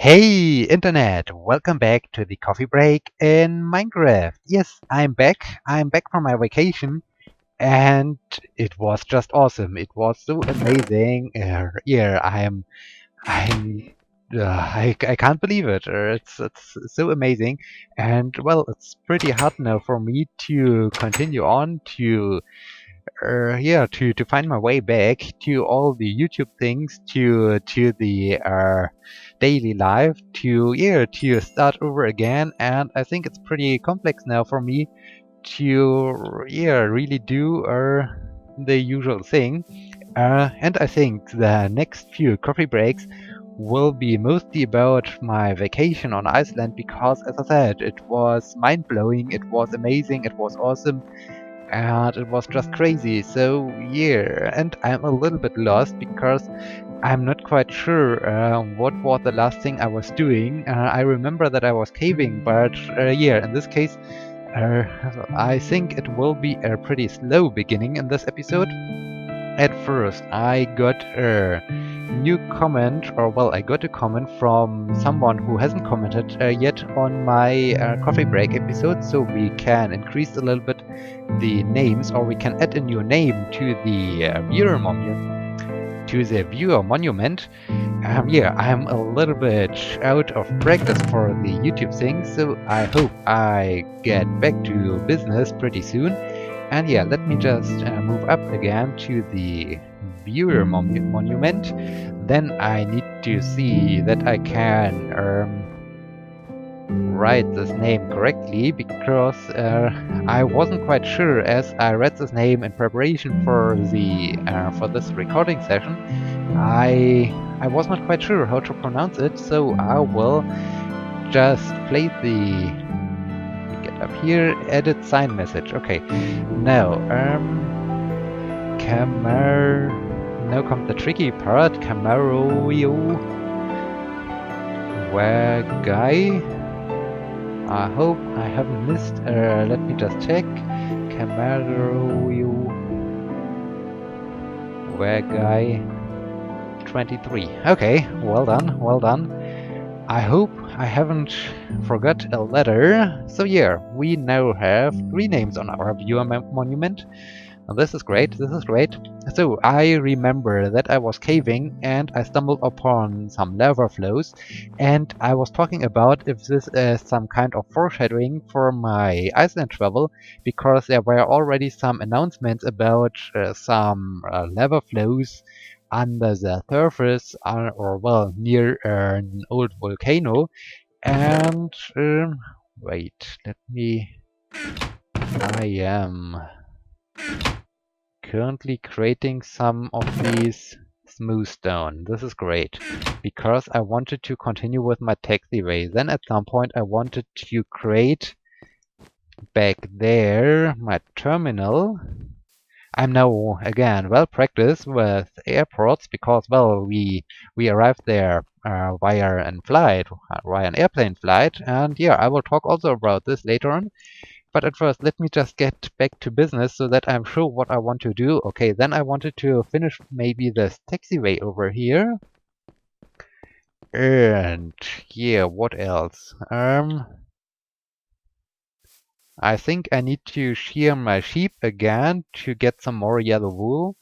Hey Internet, welcome back to the coffee break in Minecraft. Yes, I'm back. I'm back from my vacation and it was just awesome. It was so amazing. Yeah, I can't believe it. It's so amazing. And well, it's pretty hard now for me to continue on to find my way back to all the YouTube things, to the daily life, to start over again. And I think it's pretty complex now for me to really do the usual thing. And I think the next few coffee breaks will be mostly about my vacation on Iceland because, as I said, it was mind blowing, it was amazing, it was awesome and it was just crazy. So yeah, and I'm a little bit lost because I'm not quite sure what was the last thing I was doing. I remember that I was caving, but yeah, in this case, uh, I think it will be a pretty slow beginning in this episode. At first, I got a new comment, or well, I got a comment from someone who hasn't commented yet on my coffee break episode, so we can increase a little bit the names, or we can add a new name to the viewer monument. Yeah, I'm a little bit out of practice for the YouTube thing, so I hope I get back to business pretty soon. And yeah, let me just move up again to the viewer monument. Then I need to see that I can write this name correctly because I wasn't quite sure as I read this name in preparation for this recording session. I was not quite sure how to pronounce it, so I will just play the get up here, edit sign message. Okay, now now comes the tricky part. Camaroyo Wagai. I hope I haven't missed. Let me just check. Camaroyo Wagai 23. Okay, well done, well done. I hope I haven't forgot a letter. So yeah, we now have 3 names on our viewer monument. This is great, this is great. So I remember that I was caving and I stumbled upon some lava flows, and I was talking about if this is some kind of foreshadowing for my Iceland travel, because there were already some announcements about some lava flows under the surface, or well, near an old volcano. And wait, I am currently creating some of these smooth stone. This is great because I wanted to continue with my taxiway. Then at some point I wanted to create back there my terminal. I'm now again well practiced with airports because well we arrived there via an airplane flight, and yeah, I will talk also about this later on. But at first, let me just get back to business so that I'm sure what I want to do. Okay, then I wanted to finish maybe this taxiway over here. And yeah, what else? I think I need to shear my sheep again to get some more yellow wool.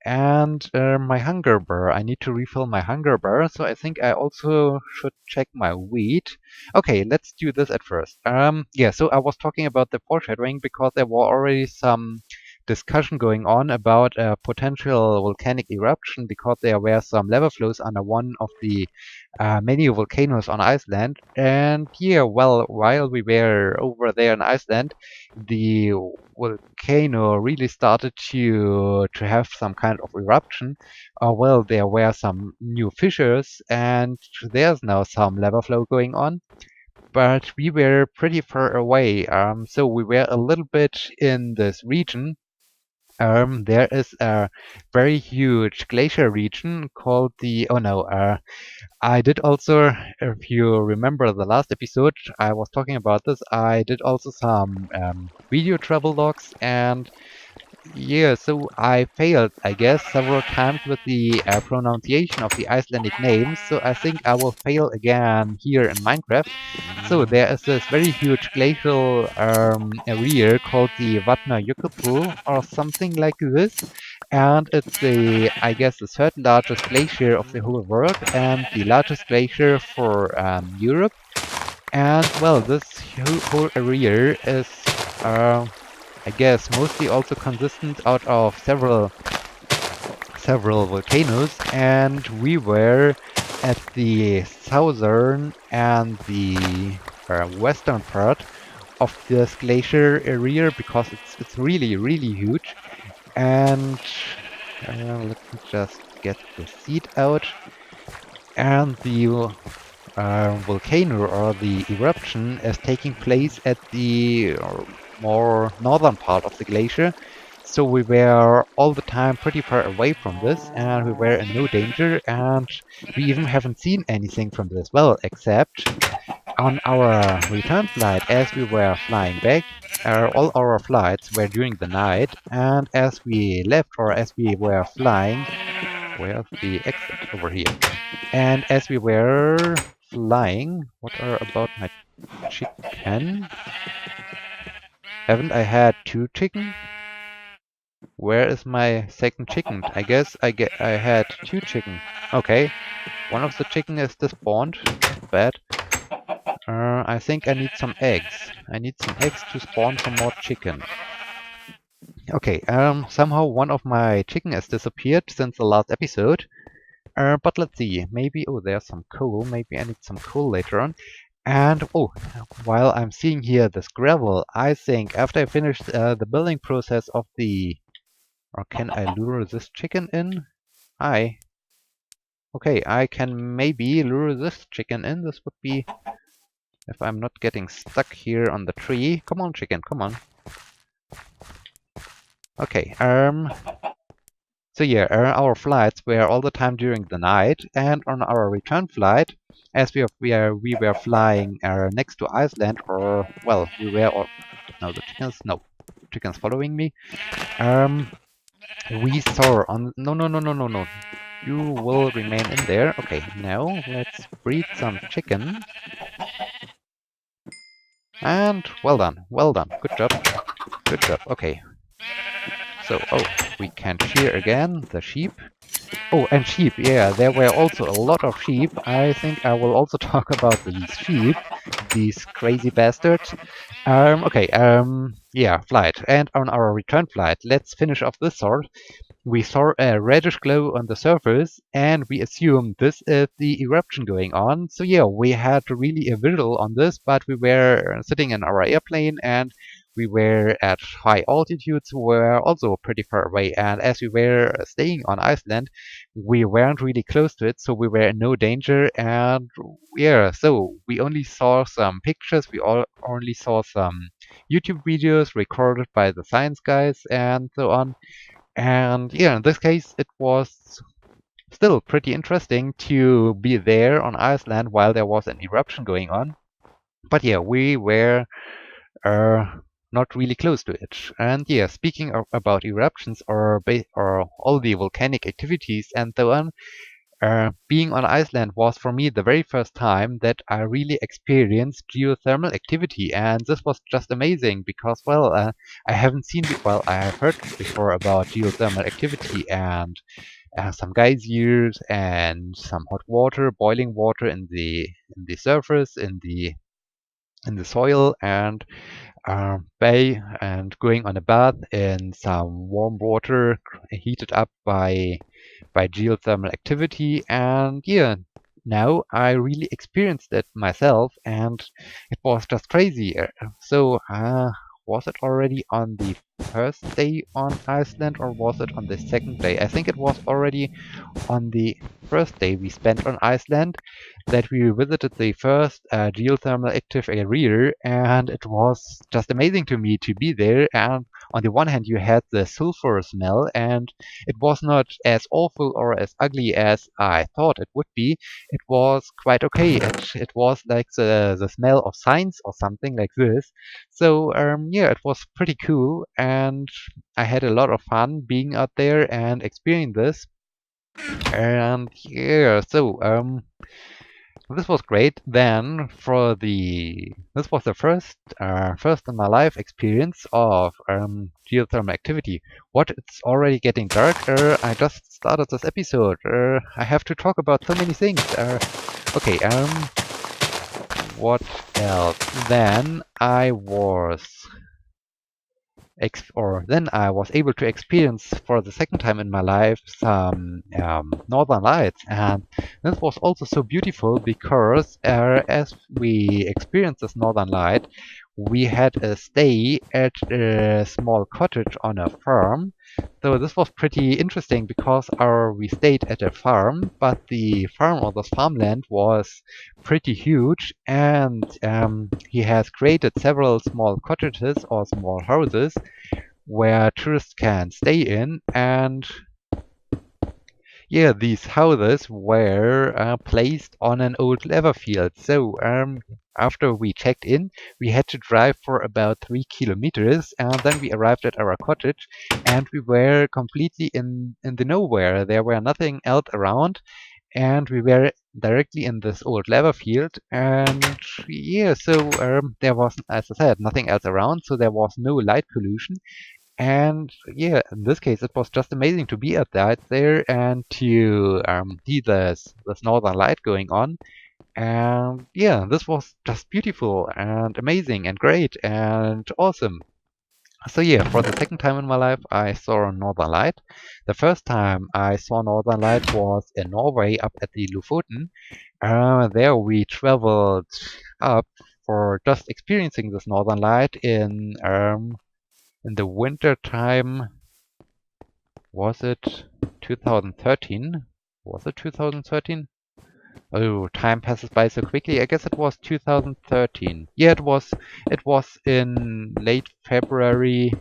And my hunger bar. I need to refill my hunger bar, so I think I also should check my wheat. Okay, let's do this at first. Yeah, so I was talking about the foreshadowing because there were already some discussion going on about a potential volcanic eruption because there were some lava flows under one of the many volcanoes on Iceland. And yeah, well, while we were over there in Iceland, the volcano really started to have some kind of eruption. Well, there were some new fissures, and there's now some lava flow going on. But we were pretty far away, so we were a little bit in this region. There is a very huge glacier region called the. Oh no, I did also, if you remember the last episode, I was talking about this. I did also some video travel logs, and Yeah, so I failed, I guess, several times with the pronunciation of the Icelandic names, so I think I will fail again here in Minecraft. So there is this very huge glacial area called the Vatnajökull or something like this, and it's the, I guess, the third largest glacier of the whole world and the largest glacier for Europe. And well, this whole area is I guess mostly also consistent out of several volcanoes, and we were at the southern and the western part of this glacier area because it's really huge. And let me just get the seed out. And the volcano or the eruption is taking place at the more northern part of the glacier. So we were all the time pretty far away from this, and we were in no danger, and we even haven't seen anything from this. Well, except on our return flight as we were flying back. All our flights were during the night, and as we left or as we were flying, where's the exit over here? And as we were flying, what are about my chicken? Haven't I had two chicken? Where is my second chicken? I guess I had two chicken. Okay, one of the chicken is despawned. Bad. I think I need some eggs. I need some eggs to spawn some more chicken. Okay, somehow one of my chicken has disappeared since the last episode. But let's see, maybe, oh, there's some coal. Maybe I need some coal later on. And, oh, while I'm seeing here this gravel, I think after I finish the building process of the... Or can I lure this chicken in? Okay, I can maybe lure this chicken in. This would be... If I'm not getting stuck here on the tree. Come on, chicken, come on. Okay, so yeah, our flights were all the time during the night, and on our return flight, as we were flying next to Iceland, or well, we were, or no, the chickens, no, chickens following me. We saw on no, you will remain in there. Okay, now let's breed some chicken, and well done, good job. Okay, so oh, we can shear again the sheep. Oh, and sheep, yeah, there were also a lot of sheep. I think I will also talk about these sheep, these crazy bastards. Okay, yeah, flight. And on our return flight, let's finish off this sort. We saw a reddish glow on the surface, and we assumed this is the eruption going on. So yeah, we had really a visual on this, but we were sitting in our airplane, and we were at high altitudes. We were also pretty far away, and as we were staying on Iceland, we weren't really close to it, so we were in no danger. And yeah, so we only saw some pictures. We only saw some YouTube videos recorded by the science guys and so on. And yeah, in this case, it was still pretty interesting to be there on Iceland while there was an eruption going on. But yeah, we were uh, not really close to it. And yeah, speaking about eruptions or all the volcanic activities and so on, being on Iceland was for me the very first time that I really experienced geothermal activity, and this was just amazing because, well, I haven't seen, well, I have heard before about geothermal activity and some geysers and some hot water, boiling water in the surface, in the soil, and bay, and going on a bath in some warm water heated up by geothermal activity. And yeah, now I really experienced it myself, and it was just crazy. So, was it already on the first day on Iceland, or was it on the second day? I think it was already on the first day we spent on Iceland that we visited the first geothermal active area, and it was just amazing to me to be there. And on the one hand, you had the sulfur smell, and it was not as awful or as ugly as I thought it would be. It was quite okay. It was like the smell of science or something like this. So yeah, it was pretty cool, and I had a lot of fun being out there and experiencing this. And yeah, so this was great. Then for this was the first in my life experience of geothermal activity. What? It's already getting dark. I just started this episode. I have to talk about so many things. Okay. What else? Then I was able to experience for the second time in my life some northern lights, and this was also so beautiful because as we experienced this northern light, we had a stay at a small cottage on a farm. So this was pretty interesting because we stayed at a farm, but the farm or the farmland was pretty huge, and he has created several small cottages or small houses where tourists can stay in. And yeah, these houses were placed on an old leather field. So after we checked in, we had to drive for about 3 kilometers, and then we arrived at our cottage, and we were completely in the nowhere. There were nothing else around, and we were directly in this old leather field. And yeah, so there was, as I said, nothing else around, so there was no light pollution. And yeah, in this case, it was just amazing to be at that there and to see this northern light going on. And yeah, this was just beautiful and amazing and great and awesome. So yeah, for the second time in my life, I saw a northern light. The first time I saw northern light was in Norway, up at the Lofoten. There we traveled up for just experiencing this northern light in the winter time. Was it 2013? Was it 2013? Oh, time passes by so quickly. I guess it was 2013. Yeah, it was. It was in late February,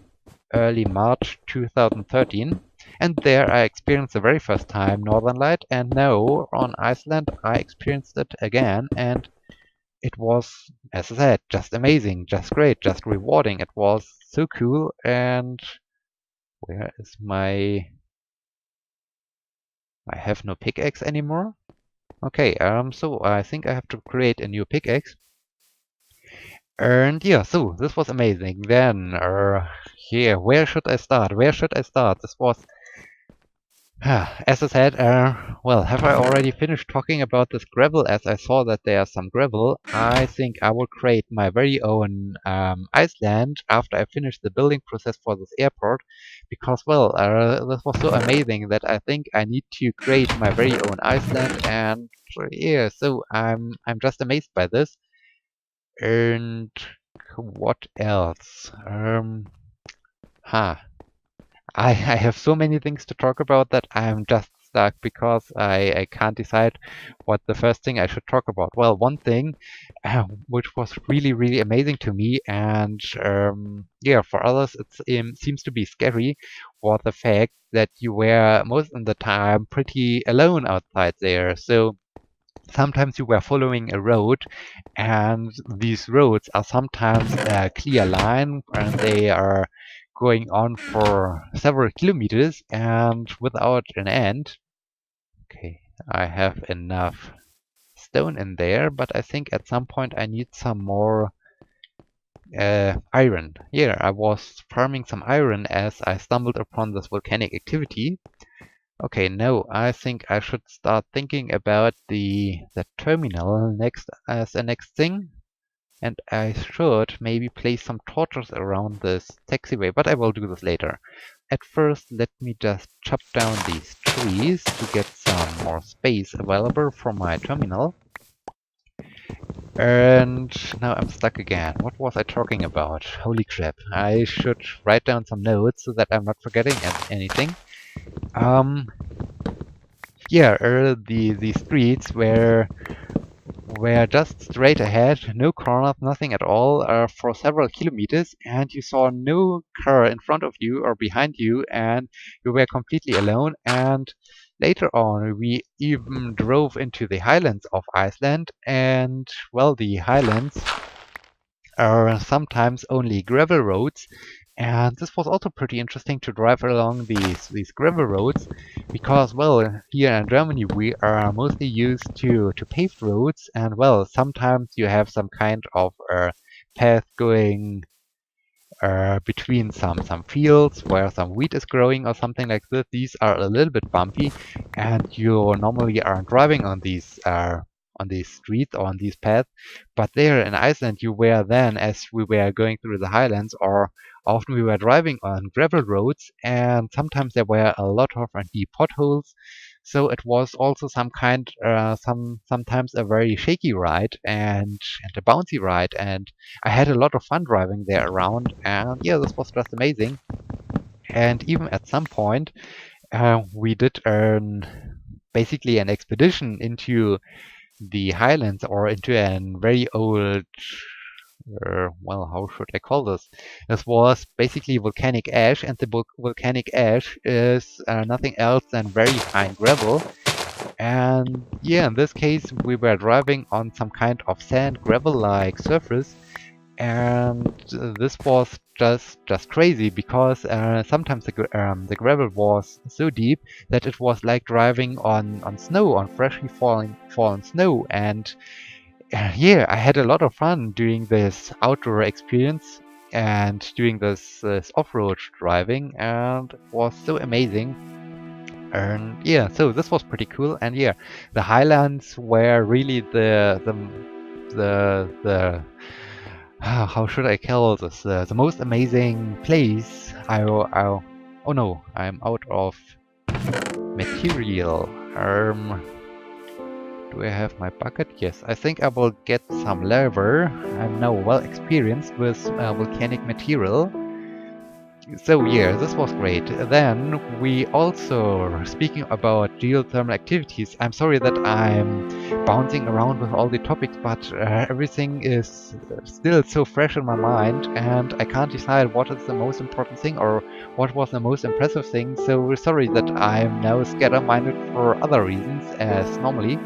early March 2013. And there I experienced the very first time Northern Light, and now on Iceland I experienced it again, and it was, as I said, just amazing, just great, just rewarding. It was so cool. And where is my... I have no pickaxe anymore. Okay, so I think I have to create a new pickaxe. And yeah, so this was amazing. Then, yeah, where should I start? Where should I start? This was, as I said, well, have I already finished talking about this gravel? As I saw that there's some gravel, I think I will create my very own Iceland after I finish the building process for this airport, because, well, this was so amazing that I think I need to create my very own Iceland. And yeah, so I'm just amazed by this. And what else? Huh. I have so many things to talk about that I'm just stuck because I can't decide what the first thing I should talk about. Well, one thing which was really, really amazing to me, and yeah, for others it seems to be scary, was the fact that you were most of the time pretty alone outside there. So sometimes you were following a road, and these roads are sometimes a clear line, and they are going on for several kilometers and without an end. Okay, I have enough stone in there, but I think at some point I need some more iron. Yeah, I was farming some iron as I stumbled upon this volcanic activity. Okay, no, I think I should start thinking about the terminal next as a next thing. And I should maybe place some torches around this taxiway, but I will do this later. At first, let me just chop down these trees to get some more space available for my terminal. And now I'm stuck again. What was I talking about? Holy crap. I should write down some notes so that I'm not forgetting anything. Yeah, the streets were just straight ahead, no corners, nothing at all, for several kilometers, and you saw no car in front of you or behind you, and you were completely alone. And later on, we even drove into the highlands of Iceland, and well, the highlands are sometimes only gravel roads. And this was also pretty interesting to drive along these gravel roads because, well, here in Germany we are mostly used to paved roads, and well, sometimes you have some kind of path going between some fields where some wheat is growing or something like this. These are a little bit bumpy, and you normally aren't driving on these streets or on these paths. But there in Iceland, you were then, as we were going through the highlands, or often we were driving on gravel roads, and sometimes there were a lot of deep potholes. So it was also sometimes a very shaky ride and a bouncy ride, and I had a lot of fun driving there around, and yeah, this was just amazing. And even at some point, we did basically an expedition into the highlands or into a very old, well, how should I call this? This was basically volcanic ash, and the volcanic ash is nothing else than very fine gravel. And yeah, in this case, we were driving on some kind of sand gravel-like surface, and this was just crazy because sometimes the gravel was so deep that it was like driving on snow, on freshly fallen snow. And yeah, I had a lot of fun doing this outdoor experience and doing this off-road driving, and it was so amazing. And yeah, so this was pretty cool. And yeah, the highlands were really the how should I call this? The most amazing place. Oh no, I'm out of material. Do I have my bucket? Yes, I think I will get some lava. I'm now well experienced with volcanic material. So yeah, this was great. Then we also, speaking about geothermal activities, I'm sorry that I'm bouncing around with all the topics, but everything is still so fresh in my mind, and I can't decide what is the most important thing or what was the most impressive thing. So we're sorry that I'm now scatter-minded for other reasons, as normally.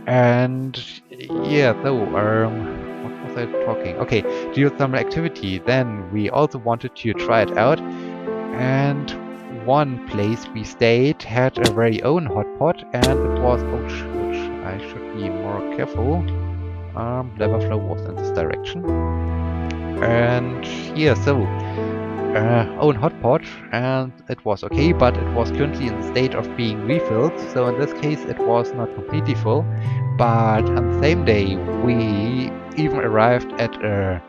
And yeah, so what was I talking? Okay, geothermal activity. Then we also wanted to try it out, and one place we stayed had a very own hot pot, and it was ouch, I should be more careful. Lava flow was in this direction, and yeah, so own hot pot, and it was okay, but it was currently in the state of being refilled. So in this case, it was not completely full. But on the same day, we even arrived at a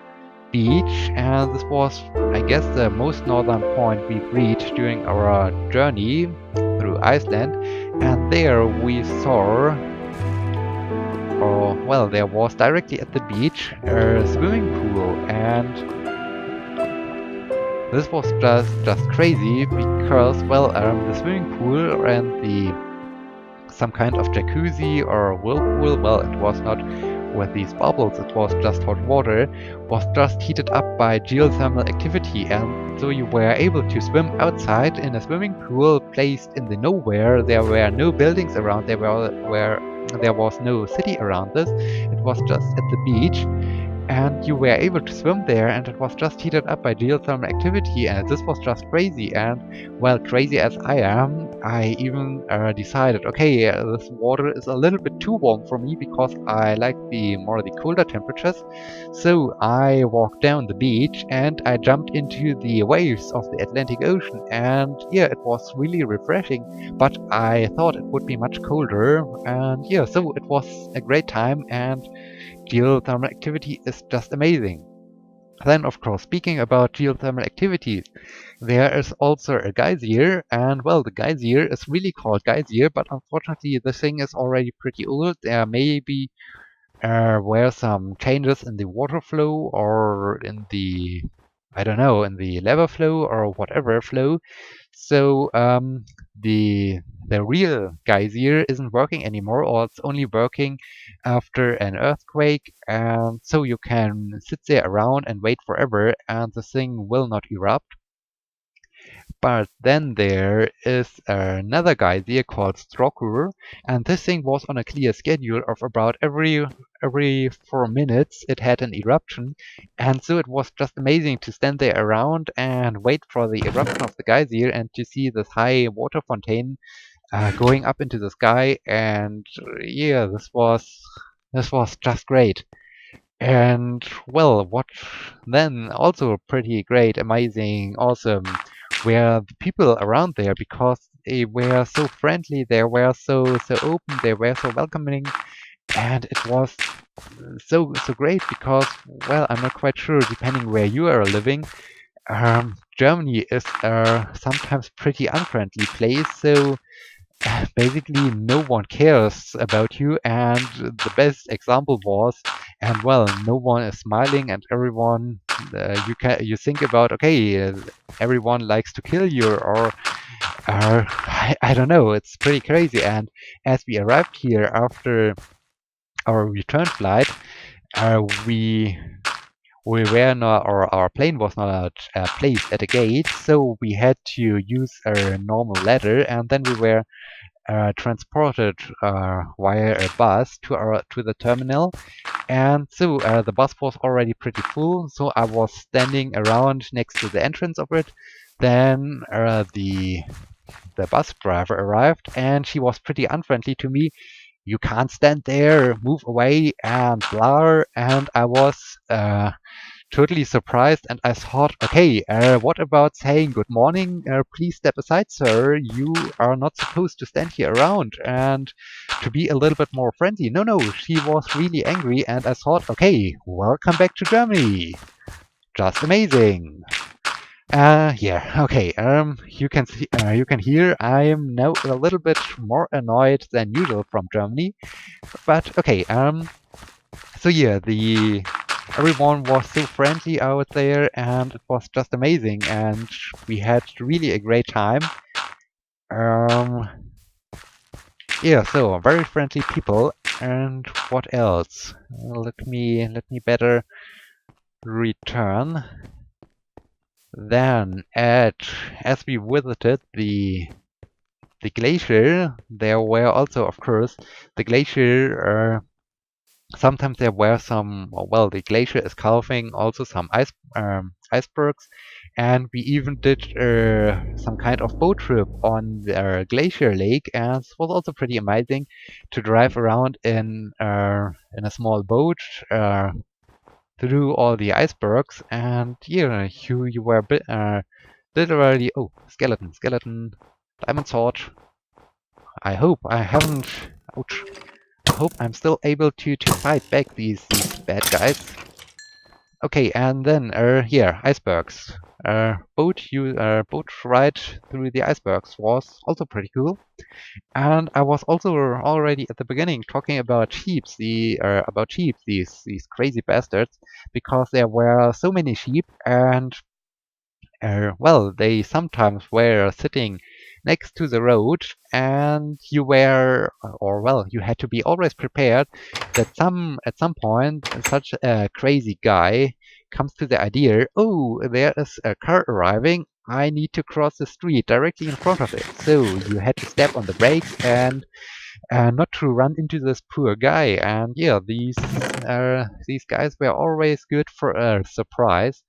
beach, and this was, I guess, the most northern point we reached during our journey through Iceland. And there we saw, or well, there was directly at the beach a swimming pool, and this was just crazy because, well, the swimming pool and some kind of jacuzzi or whirlpool, well, it was not with these bubbles, it was just hot water, was just heated up by geothermal activity, and so you were able to swim outside in a swimming pool placed in the nowhere. There were no buildings around, there was no city around this, it was just at the beach. And you were able to swim there, and it was just heated up by geothermal activity, and this was just crazy. And well, crazy as I am, I even decided, okay, this water is a little bit too warm for me because I like the colder temperatures. So I walked down the beach and I jumped into the waves of the Atlantic Ocean, and yeah, it was really refreshing, but I thought it would be much colder. And yeah, so it was a great time, and geothermal activity is just amazing. Then, of course, speaking about geothermal activities, there is also a geyser, and well, the geyser is really called geyser, but unfortunately the thing is already pretty old. There maybe were some changes in the water flow or in the I don't know, in the lava flow or whatever flow. So the the real geyser isn't working anymore, or it's only working after an earthquake, and so you can sit there around and wait forever, and the thing will not erupt. But then there is another geyser called Strokur, and this thing was on a clear schedule of about every 4 minutes it had an eruption, and so it was just amazing to stand there around and wait for the eruption of the geyser and to see this high water fountain going up into the sky. And yeah, this was just great. And well, what then also pretty great, amazing, awesome were the people around there, because they were so friendly, they were so open, they were so welcoming, and it was so great because, well, I'm not quite sure, depending where you are living, Germany is a sometimes pretty unfriendly place, so basically no one cares about you, and the best example was, and well, no one is smiling, and everyone you think about, okay, everyone likes to kill you, or I don't know, it's pretty crazy. And as we arrived here after our return flight, uh, we we were not, or our plane was not placed at a gate, so we had to use a normal ladder, and then we were transported via a bus to the terminal. And so the bus was already pretty full, so I was standing around next to the entrance of it. Then the bus driver arrived, and she was pretty unfriendly to me. You can't stand there, move away, and blah. And I was totally surprised, and I thought, okay, what about saying good morning? Please step aside, sir. You are not supposed to stand here around, and to be a little bit more friendly. No, no, she was really angry, and I thought, okay, welcome back to Germany. Just amazing. Yeah, okay. You can hear I am now a little bit more annoyed than usual from Germany, but okay. So yeah, the everyone was so friendly out there, and it was just amazing, and we had really a great time. Um, yeah, so very friendly people. And what else? Let me better return. Then as we visited the glacier, there were also, of course, the glacier. Sometimes there were some, well, the glacier is calving, also some icebergs, and we even did some kind of boat trip on the glacier lake, and it was also pretty amazing to drive around in a small boat through all the icebergs. And yeah, you were literally, oh, skeleton, diamond sword. I hope I haven't. Ouch. I hope I'm still able to fight back these bad guys. Okay, and then here, icebergs. Boat ride through the icebergs was also pretty cool. And I was also already at the beginning talking about sheep, these crazy bastards, because there were so many sheep, and well, they sometimes were sitting next to the road, and you had to be always prepared that at some point, such a crazy guy comes to the idea, oh, there is a car arriving. I need to cross the street directly in front of it. So you had to step on the brakes and not to run into this poor guy. And yeah, these guys were always good for a surprise.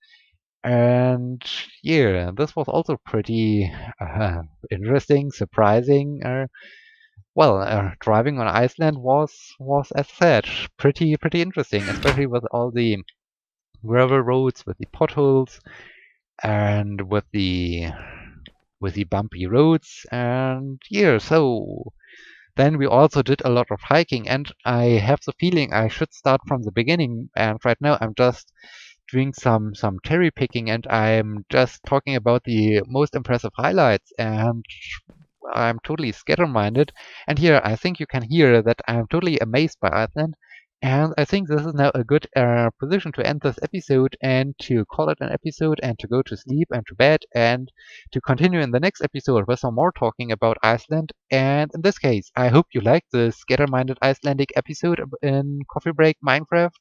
And yeah, this was also pretty interesting, surprising. Driving on Iceland was, as said, pretty interesting, especially with all the gravel roads, with the potholes, and with the bumpy roads. And yeah, so then we also did a lot of hiking, and I have the feeling I should start from the beginning. And right now I'm just doing some cherry picking, and I'm just talking about the most impressive highlights, and I'm totally scatter-minded. And here I think you can hear that I'm totally amazed by Iceland, And I think this is now a good position to end this episode and to call it an episode and to go to sleep and to bed and to continue in the next episode with some more talking about Iceland. And in this case, I hope you liked this scatter-minded Icelandic episode in Coffee Break Minecraft.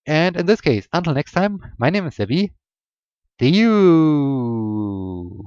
And in this case, until next time, my name is Sebbi. See you!